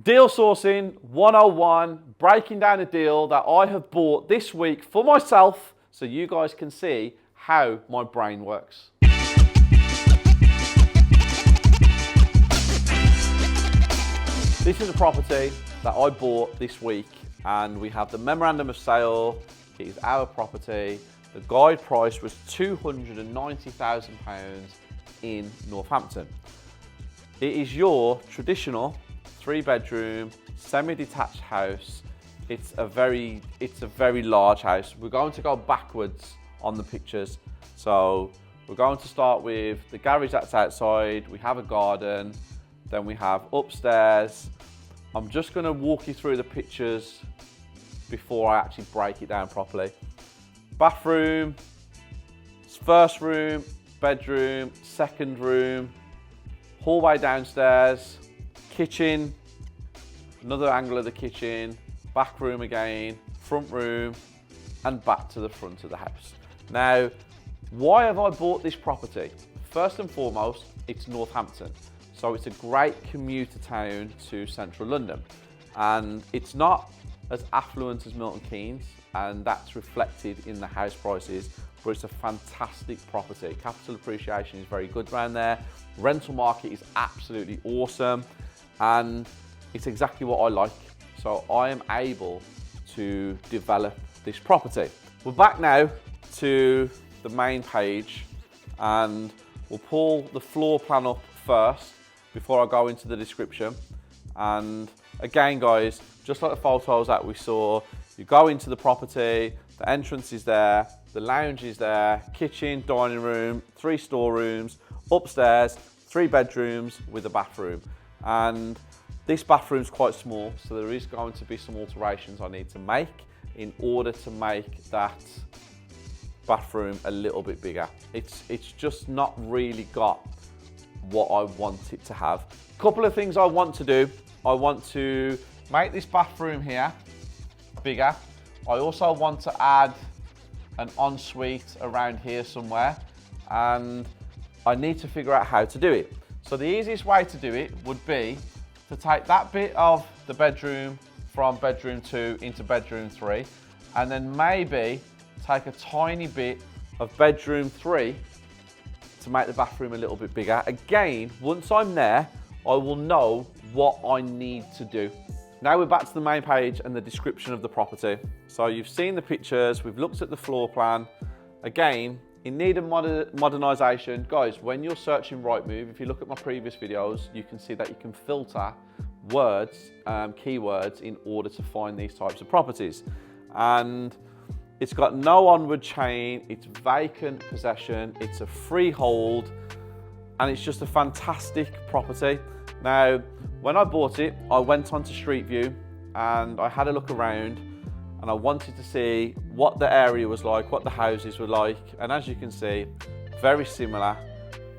Deal sourcing 101, breaking down a deal that I have bought this week for myself so you guys can see how my brain works. This is a property that I bought this week and we have the memorandum of sale. It is our property. The guide price was £290,000 in Northampton. It is your traditional 3-bedroom, semi-detached house. It's a very large house. We're going to go backwards on the pictures. So we're going to start with the garage that's outside. We have a garden, then we have upstairs. I'm just going to walk you through the pictures before I actually break it down properly. Bathroom, first room, bedroom, second room, hallway downstairs, kitchen, another angle of the kitchen, back room again, front room, and back to the front of the house. Now, why have I bought this property? First and foremost, it's Northampton. So it's a great commuter town to central London. And it's not as affluent as Milton Keynes, and that's reflected in the house prices, but it's a fantastic property. Capital appreciation is very good around there. Rental market is absolutely awesome, and it's exactly what I like. So I am able to develop this property. We're back now to the main page, and we'll pull the floor plan up first before I go into the description. And again, guys, just like the photos that we saw, you go into the property, the entrance is there, the lounge is there, kitchen, dining room, 3 storerooms, upstairs, 3 bedrooms with a bathroom. And this bathroom's quite small, so there is going to be some alterations I need to make in order to make that bathroom a little bit bigger. It's just not really got what I want it to have. A couple of things I want to do. I want to make this bathroom here bigger. I also want to add an ensuite around here somewhere, and I need to figure out how to do it. So the easiest way to do it would be to take that bit of the bedroom from bedroom 2 into bedroom 3, and then maybe take a tiny bit of bedroom 3 to make the bathroom a little bit bigger. Again, once I'm there, I will know what I need to do. Now we're back to the main page and the description of the property. So you've seen the pictures, we've looked at the floor plan. Again, in need of modernisation. Guys, when you're searching Rightmove, if you look at my previous videos, you can see that you can filter words, keywords, in order to find these types of properties. And it's got no onward chain, it's vacant possession, it's a freehold, and it's just a fantastic property. Now, when I bought it, I went onto Street View and I had a look around, and I wanted to see what the area was like, what the houses were like. And as you can see, very similar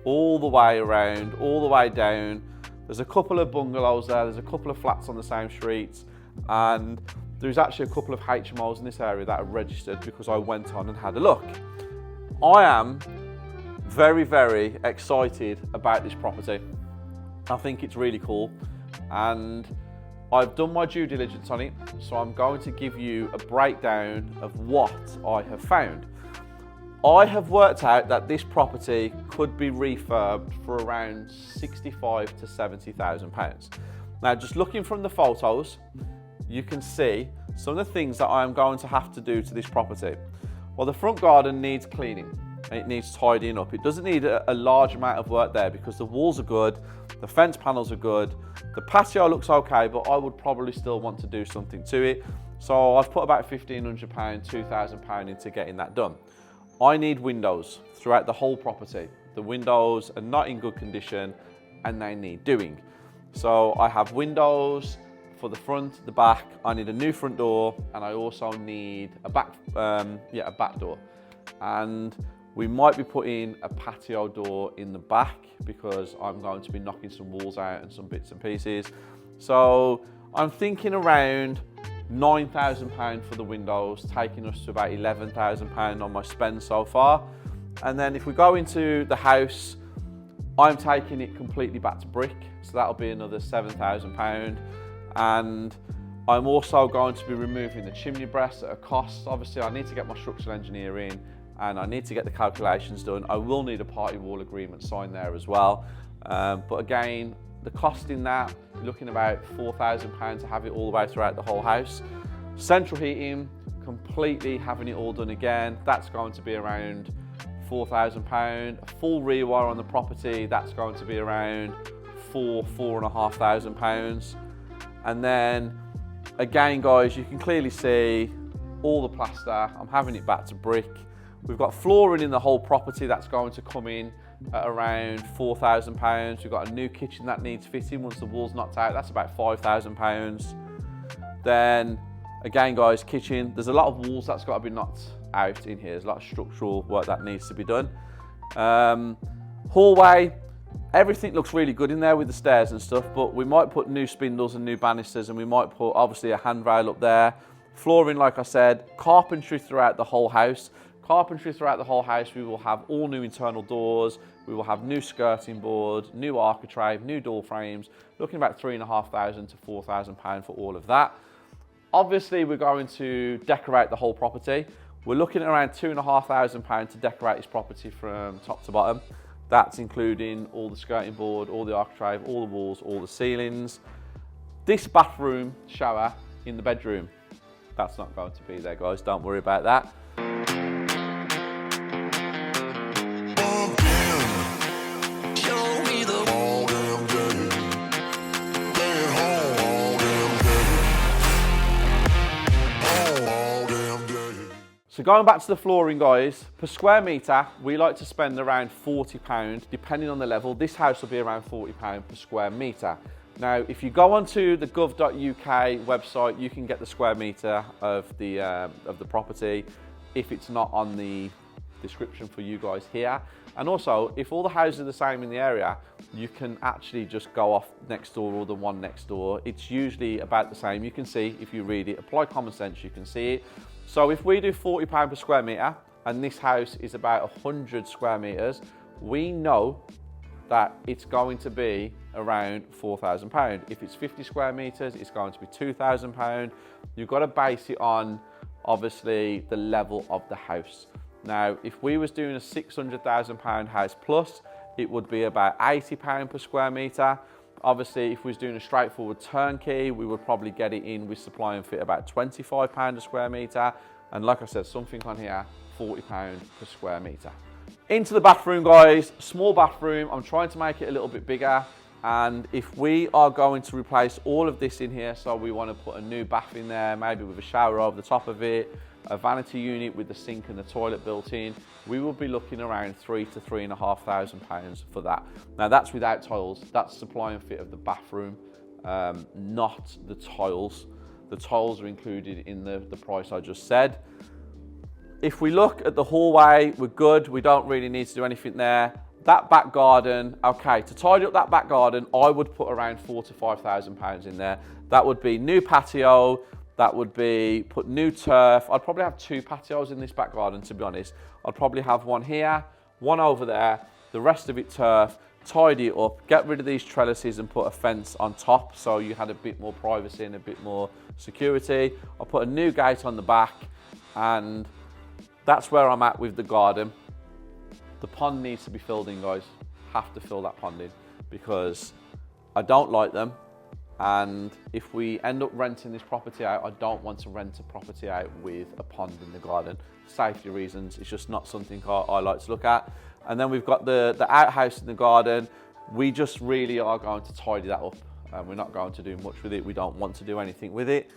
all the way around, all the way down. There's a couple of bungalows there, there's a couple of flats on the same streets, and there's actually a couple of HMOs in this area that are registered because I went on and had a look. I am very, very excited about this property. I think it's really cool, and I've done my due diligence on it, so I'm going to give you a breakdown of what I have found. I have worked out that this property could be refurbed for around £65,000 to £70,000. Now, just looking from the photos, you can see some of the things that I am going to have to do to this property. Well, the front garden needs cleaning. It needs tidying up. It doesn't need a large amount of work there because the walls are good, the fence panels are good, the patio looks okay, but I would probably still want to do something to it. So I've put about £1,500, £2,000 into getting that done. I need windows throughout the whole property. The windows are not in good condition and they need doing. So I have windows for the front, the back. I need a new front door, and I also need a back door. And we might be putting a patio door in the back because I'm going to be knocking some walls out and some bits and pieces. So I'm thinking around £9,000 for the windows, taking us to about £11,000 on my spend so far. And then if we go into the house, I'm taking it completely back to brick, so that'll be another £7,000. And I'm also going to be removing the chimney breast at a cost. Obviously, I need to get my structural engineer in and I need to get the calculations done. I will need a party wall agreement signed there as well. But again, the cost in that, you're looking about £4,000 to have it all the way throughout the whole house. Central heating, completely having it all done again, that's going to be around £4,000. A full rewire on the property, that's going to be around £4,500. And then again, guys, you can clearly see all the plaster. I'm having it back to brick. We've got flooring in the whole property that's going to come in at around £4,000. We've got a new kitchen that needs fitting once the wall's knocked out. That's about £5,000. Then again, guys, kitchen. There's a lot of walls that's got to be knocked out in here. There's a lot of structural work that needs to be done. Hallway. Everything looks really good in there with the stairs and stuff, but we might put new spindles and new banisters, and we might put obviously a handrail up there. Flooring, like I said, carpentry throughout the whole house. Carpentry throughout the whole house. We will have all new internal doors. We will have new skirting board, new architrave, new door frames. Looking about £3,500 to £4,000 for all of that. Obviously, we're going to decorate the whole property. We're looking at around £2,500 to decorate this property from top to bottom. That's including all the skirting board, all the architrave, all the walls, all the ceilings. This bathroom shower in the bedroom, that's not going to be there, guys. Don't worry about that. So going back to the flooring, guys, per square metre, we like to spend around £40, depending on the level. This house will be around £40 per square metre. Now, if you go onto the gov.uk website, you can get the square metre of the property if it's not on the description for you guys here. And also, if all the houses are the same in the area, you can actually just go off next door or the one next door. It's usually about the same. You can see, if you read it, apply common sense, you can see it. So if we do £40 per square metre, and this house is about 100 square metres, we know that it's going to be around £4,000. If it's 50 square metres, it's going to be £2,000. You've got to base it on, obviously, the level of the house. Now, if we was doing a £600,000 house plus, it would be about £80 per square metre. Obviously, if we was doing a straightforward turnkey, we would probably get it in with supply and fit about £25 a square metre. And like I said, something on here, £40 per square metre. Into the bathroom, guys, small bathroom. I'm trying to make it a little bit bigger. And if we are going to replace all of this in here, so we want to put a new bath in there, maybe with a shower over the top of it, a vanity unit with the sink and the toilet built in, we will be looking around £3,000 to £3,500 for that. Now that's without tiles. That's supply and fit of the bathroom, not the tiles. The tiles are included in the price I just said. If we look at the hallway, we're good. We don't really need to do anything there. That back garden, okay, to tidy up that back garden, I would put around £4,000 to £5,000 in there. That would be new patio, that would be put new turf. I'd probably have 2 patios in this back garden, to be honest. I'd probably have one here, one over there, the rest of it turf, tidy it up, get rid of these trellises and put a fence on top so you had a bit more privacy and a bit more security. I'll put a new gate on the back, and that's where I'm at with the garden. The pond needs to be filled in, guys. Have to fill that pond in because I don't like them. And if we end up renting this property out, I don't want to rent a property out with a pond in the garden. Safety reasons, it's just not something I like to look at. And then we've got the outhouse in the garden. We just really are going to tidy that up. We're not going to do much with it. We don't want to do anything with it.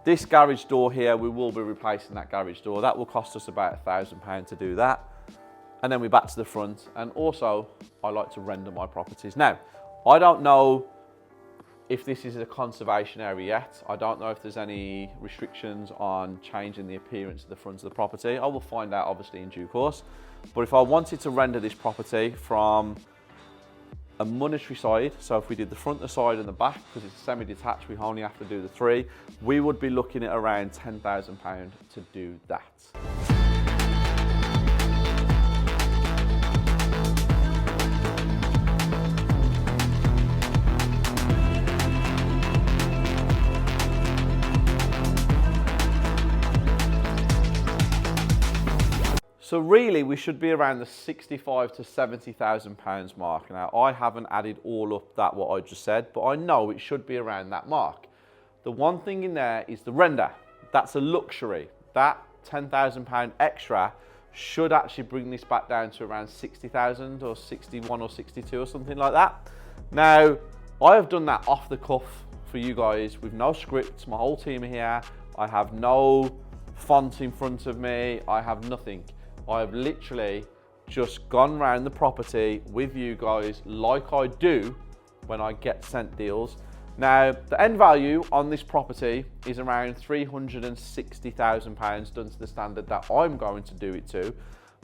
This garage door here, we will be replacing that garage door. That will cost us about £1,000 to do that. And then we're back to the front. And also, I like to render my properties. Now, I don't know if this is a conservation area yet. I don't know if there's any restrictions on changing the appearance of the front of the property. I will find out, obviously, in due course. But if I wanted to render this property from a monetary side, so if we did the front, the side and the back, because it's semi-detached, we only have to do the 3, we would be looking at around £10,000 to do that. So really, we should be around the 65 to 70,000 pounds mark. Now, I haven't added all up that what I just said, but I know it should be around that mark. The one thing in there is the render. That's a luxury. That £10,000 extra should actually bring this back down to around 60,000 or 61 or 62 or something like that. Now, I have done that off the cuff for you guys with no scripts. My whole team are here. I have no font in front of me. I have nothing. I have literally just gone around the property with you guys like I do when I get sent deals. Now, the end value on this property is around £360,000 done to the standard that I'm going to do it to.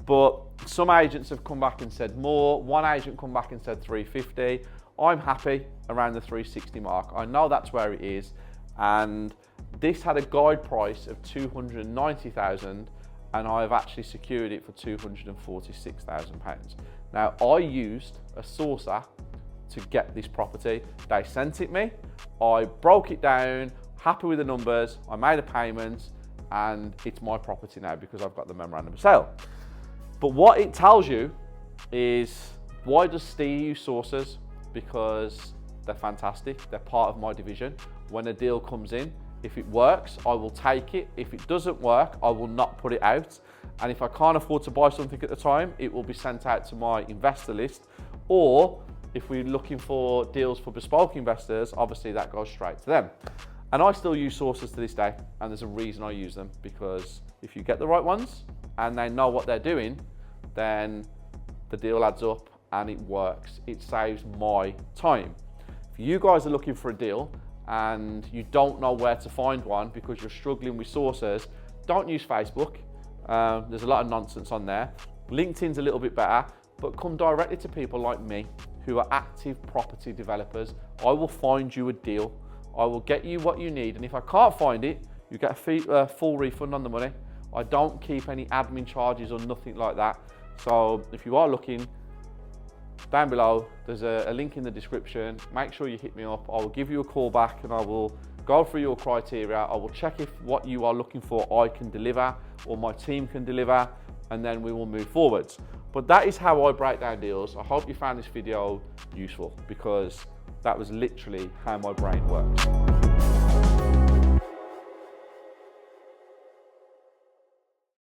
But some agents have come back and said more. One agent come back and said 350. I'm happy around the 360 mark. I know that's where it is. And this had a guide price of 290,000 and I've actually secured it for £246,000. Now, I used a sourcer to get this property. They sent it me, I broke it down, happy with the numbers, I made a payment, and it's my property now because I've got the memorandum of sale. But what it tells you is, why does Steve use sourcers? Because they're fantastic, they're part of my division. When a deal comes in, if it works, I will take it. If it doesn't work, I will not put it out. And if I can't afford to buy something at the time, it will be sent out to my investor list. Or if we're looking for deals for bespoke investors, obviously that goes straight to them. And I still use sources to this day, and there's a reason I use them, because if you get the right ones and they know what they're doing, then the deal adds up and it works. It saves my time. If you guys are looking for a deal and you don't know where to find one because you're struggling with sources, don't use Facebook. There's a lot of nonsense on there. LinkedIn's a little bit better, but come directly to people like me who are active property developers. I will find you a deal. I will get you what you need. And if I can't find it, you get a full refund on the money. I don't keep any admin charges or nothing like that. So if you are looking, down below, there's a link in the description. Make sure you hit me up. I will give you a call back and I will go through your criteria. I will check if what you are looking for I can deliver or my team can deliver, and then we will move forwards. But that is how I break down deals. I hope you found this video useful, because that was literally how my brain works.